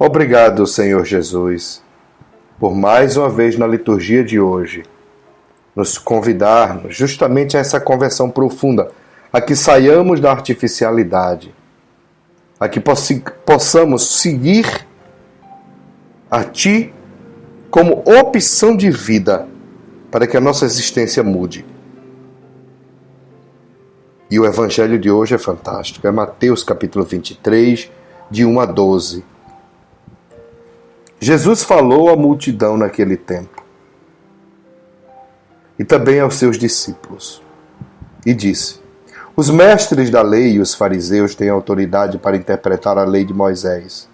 Obrigado, Senhor Jesus, por mais uma vez na liturgia de hoje, nos convidarmos justamente a essa conversão profunda, a que saiamos da artificialidade, a que possamos seguir a Ti como opção de vida para que a nossa existência mude. E o Evangelho de hoje é fantástico, é Mateus capítulo 23, de 1 a 12. Jesus falou à multidão naquele tempo, e também aos seus discípulos, e disse: os mestres da lei e os fariseus têm autoridade para interpretar a lei de Moisés.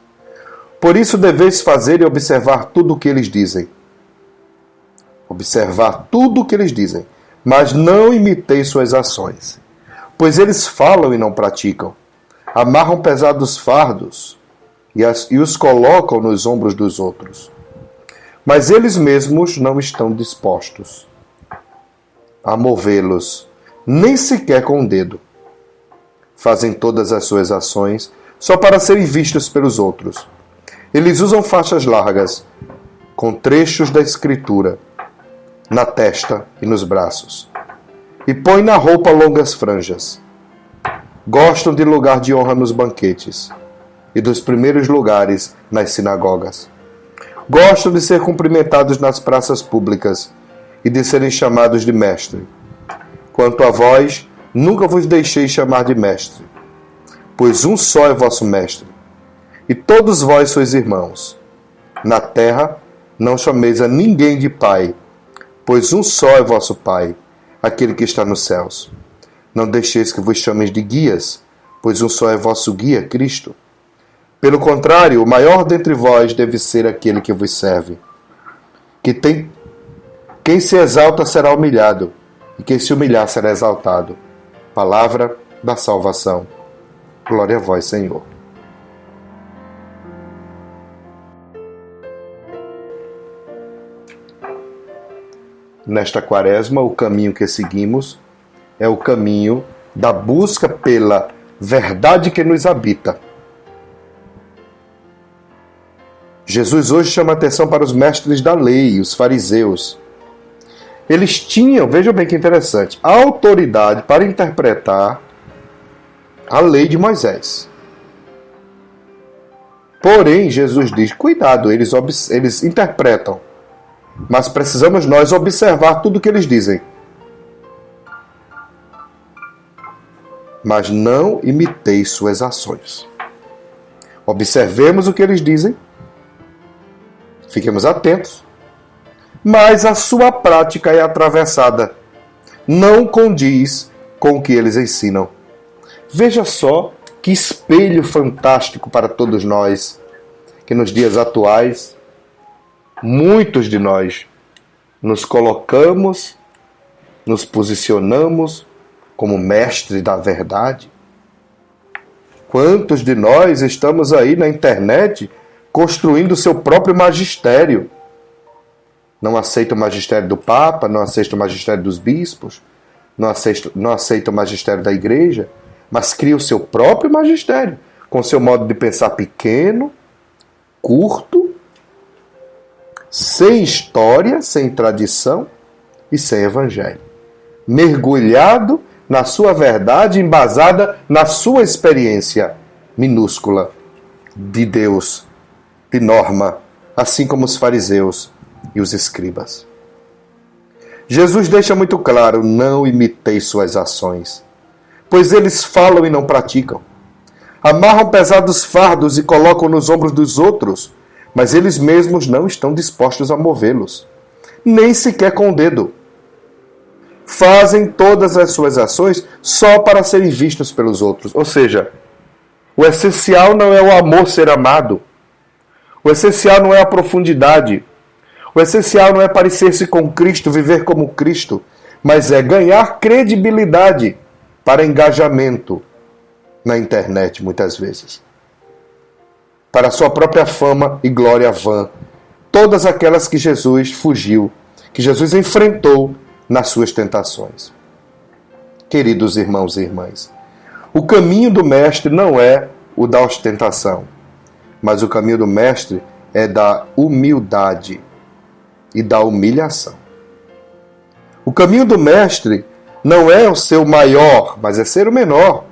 Por isso deveis fazer e observar tudo o que eles dizem. Observar tudo o que eles dizem, mas não imiteis suas ações. Pois eles falam e não praticam. Amarram pesados fardos e os colocam nos ombros dos outros. Mas eles mesmos não estão dispostos a movê-los, nem sequer com o dedo. Fazem todas as suas ações só para serem vistos pelos outros. Eles usam faixas largas, com trechos da Escritura, na testa e nos braços, e põem na roupa longas franjas. Gostam de lugar de honra nos banquetes e dos primeiros lugares nas sinagogas. Gostam de ser cumprimentados nas praças públicas e de serem chamados de mestre. Quanto a vós, nunca vos deixei chamar de mestre, pois um só é vosso mestre, e todos vós sois irmãos. Na terra não chameis a ninguém de pai, pois um só é vosso Pai, aquele que está nos céus. Não deixeis que vos chamem de guias, pois um só é vosso guia, Cristo. Pelo contrário, o maior dentre vós deve ser aquele que vos serve. Quem se exalta será humilhado, e quem se humilhar será exaltado. Palavra da salvação. Glória a vós, Senhor. Nesta quaresma, o caminho que seguimos é o caminho da busca pela verdade que nos habita. Jesus hoje chama atenção para os mestres da lei, os fariseus. Eles tinham, vejam bem que interessante, a autoridade para interpretar a lei de Moisés. Porém, Jesus diz, cuidado, eles interpretam, mas precisamos nós observar tudo o que eles dizem. Mas não imiteis suas ações. Observemos o que eles dizem, fiquemos atentos, mas a sua prática é atravessada, não condiz com o que eles ensinam. Veja só que espelho fantástico para todos nós, que nos dias atuais, muitos de nós nos colocamos, nos posicionamos como mestres da verdade. Quantos de nós estamos aí na internet construindo o seu próprio magistério? Não aceita o magistério do Papa, não aceita o magistério dos bispos, não aceita o magistério da igreja, mas cria o seu próprio magistério, com seu modo de pensar pequeno, curto, sem história, sem tradição e sem evangelho. Mergulhado na sua verdade, embasada na sua experiência minúscula de Deus, de norma, assim como os fariseus e os escribas. Jesus deixa muito claro, não imiteis suas ações, pois eles falam e não praticam. Amarram pesados fardos e colocam nos ombros dos outros, mas eles mesmos não estão dispostos a movê-los, nem sequer com o dedo. Fazem todas as suas ações só para serem vistos pelos outros. Ou seja, o essencial não é o amor ser amado. O essencial não é a profundidade. O essencial não é parecer-se com Cristo, viver como Cristo, mas é ganhar credibilidade para engajamento na internet, muitas vezes. Para a sua própria fama e glória vã. Todas aquelas que Jesus fugiu, que Jesus enfrentou nas suas tentações. Queridos irmãos e irmãs, o caminho do Mestre não é o da ostentação, mas o caminho do Mestre é da humildade e da humilhação. O caminho do Mestre não é o ser o maior, mas é ser o menor.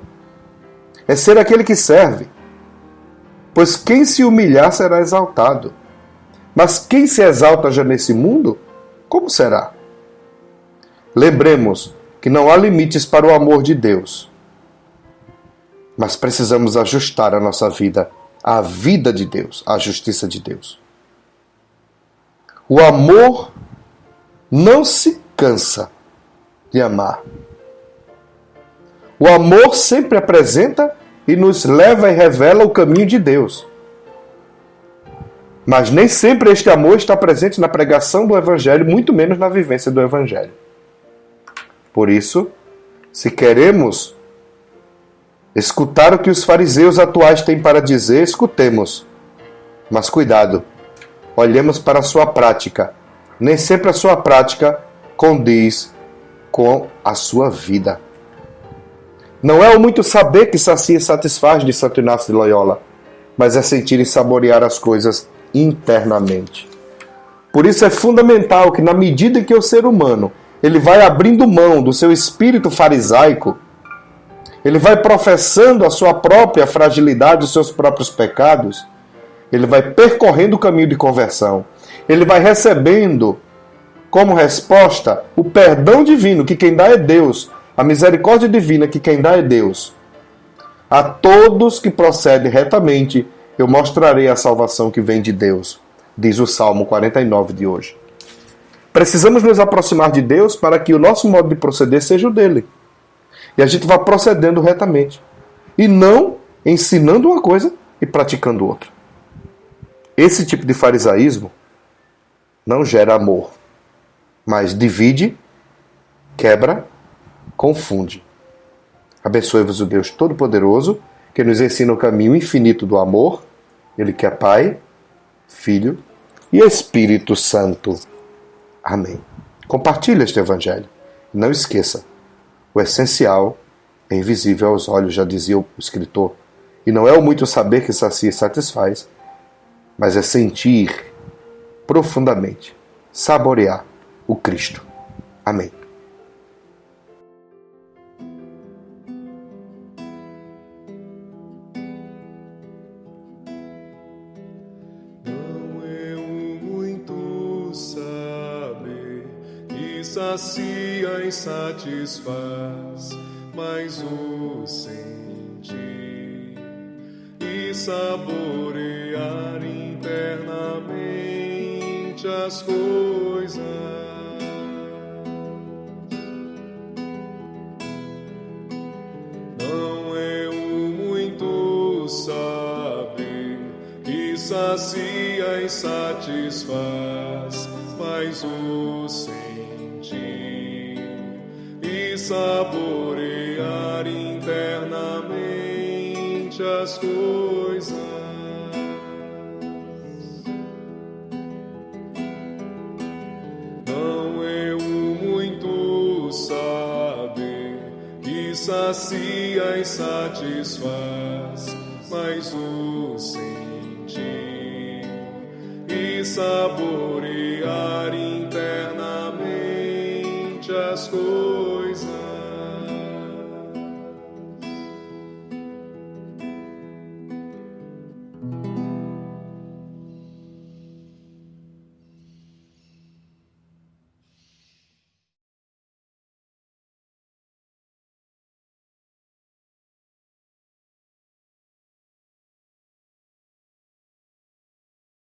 É ser aquele que serve. Pois quem se humilhar será exaltado. Mas quem se exalta já nesse mundo, como será? Lembremos que não há limites para o amor de Deus. Mas precisamos ajustar a nossa vida à vida de Deus, à justiça de Deus. O amor não se cansa de amar. O amor sempre apresenta e nos leva e revela o caminho de Deus. Mas nem sempre este amor está presente na pregação do Evangelho, muito menos na vivência do Evangelho. Por isso, se queremos escutar o que os fariseus atuais têm para dizer, escutemos. Mas cuidado, olhemos para a sua prática. Nem sempre a sua prática condiz com a sua vida. Não é o muito saber que sacia e satisfaz, de Santo Inácio de Loyola, mas é sentir e saborear as coisas internamente. Por isso é fundamental que, na medida em que o ser humano ele vai abrindo mão do seu espírito farisaico, ele vai professando a sua própria fragilidade, os seus próprios pecados, ele vai percorrendo o caminho de conversão, ele vai recebendo como resposta o perdão divino, que quem dá é Deus, a misericórdia divina, que quem dá é Deus. A todos que procedem retamente, eu mostrarei a salvação que vem de Deus, diz o Salmo 49 de hoje. Precisamos nos aproximar de Deus para que o nosso modo de proceder seja o dele. E a gente vá procedendo retamente. E não ensinando uma coisa e praticando outra. Esse tipo de farisaísmo não gera amor, mas divide, quebra, confunde. Abençoe-vos o Deus Todo-Poderoso, que nos ensina o caminho infinito do amor, Ele que é Pai, Filho e Espírito Santo. Amém. Compartilhe este Evangelho. Não esqueça, o essencial é invisível aos olhos, já dizia o escritor. E não é o muito saber que sacia e satisfaz, mas é sentir profundamente, saborear o Cristo. Amém. Sacia e satisfaz, mas o sentir e saborear internamente as coisas. Não é o muito saber que sacia e satisfaz, mas o sentir e saborear internamente as coisas. Não é o muito saber que sacia e satisfaz, mas o sentir e saborear internamente